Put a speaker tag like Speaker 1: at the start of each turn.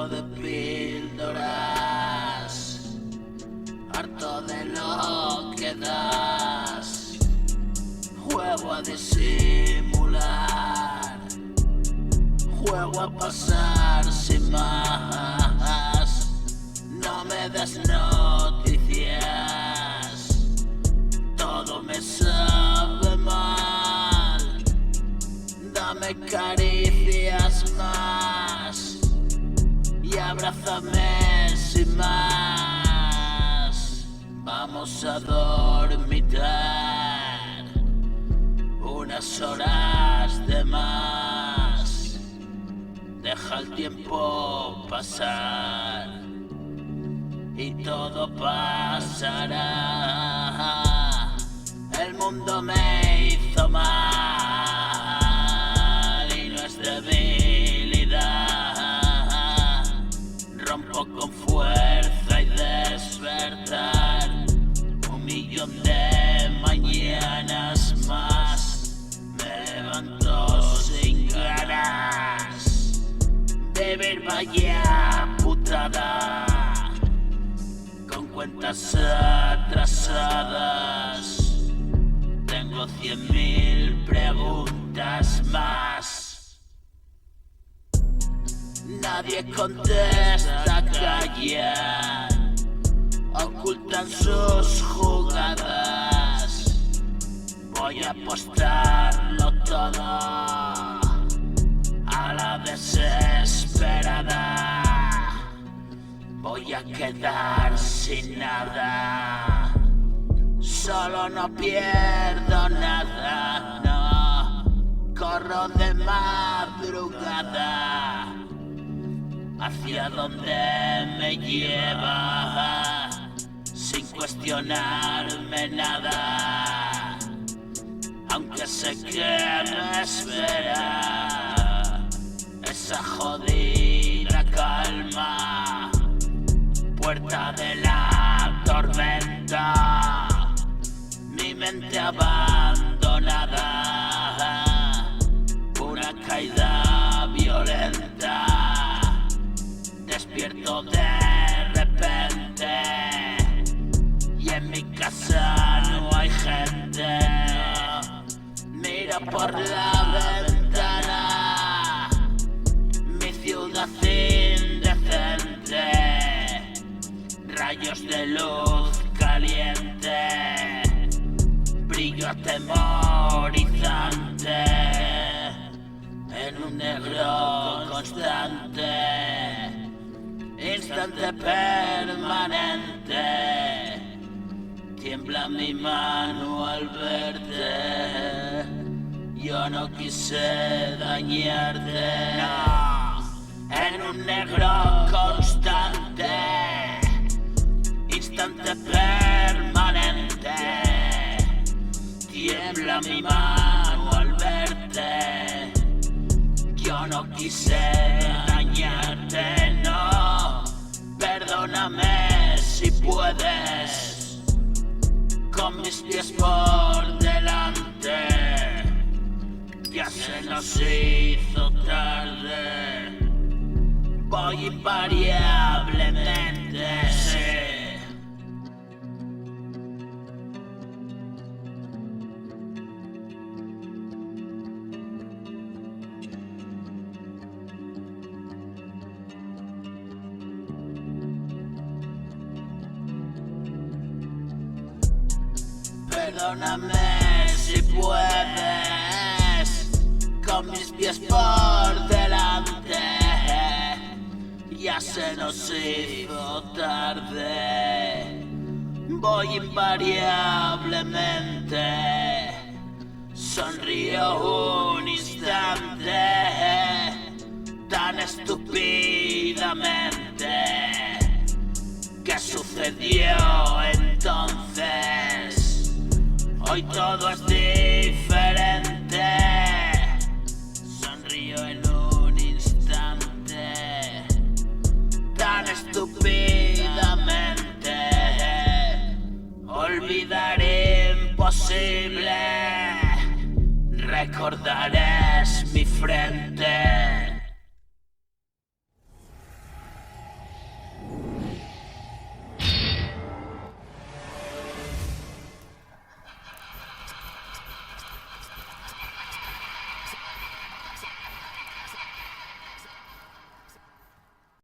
Speaker 1: harto de píldoras, harto de lo que das. Juego a disimular, juego a pasar sin más. No me das noticias, todo me sabe mal. Dame caricias más y abrázame sin más. Vamos a dormitar unas horas de más. Deja el tiempo pasar y todo pasará. El mundo me hizo mal y no es debilidad. Rompo con fuerza y despertar 1.000.000 de mañanas más. Me levanto sin ganas de ver, vaya putada, con cuentas atrasadas. Tengo 100.000 preguntas más. Nadie contesta, calla, ocultan sus jugadas. Voy a apostarlo todo a la desesperada. Voy a quedar sin nada, solo no pierdo nada, no. Corro de madrugada hacia donde me lleva, sin cuestionarme nada, aunque sé que me espera esa jodida calma, puerta de la tormenta. Mi mente abandonada, una caída violenta. Despierto de repente y en mi casa no hay gente. Miro por la ventana mi ciudad indecente, rayos de luz caliente, brillo atemorizante en un negro constante, instante permanente. Tiembla mi mano al verte, yo no quise dañarte, no. En un negro constante, instante permanente. Tiembla mi mano al verte, yo no quise dañarte, no. Perdóname si puedes, con mis pies por delante. Ya se nos hizo tarde, voy invariablemente, sí. Perdóname si puedes, con mis pies por delante. Ya se nos hizo tarde, voy invariablemente. Sonrío un instante, tan estúpidamente. ¿Qué sucedió entonces? Hoy todo es diferente. Sonrío en un instante, tan estúpidamente. Olvidar imposible, recordarás mi frente.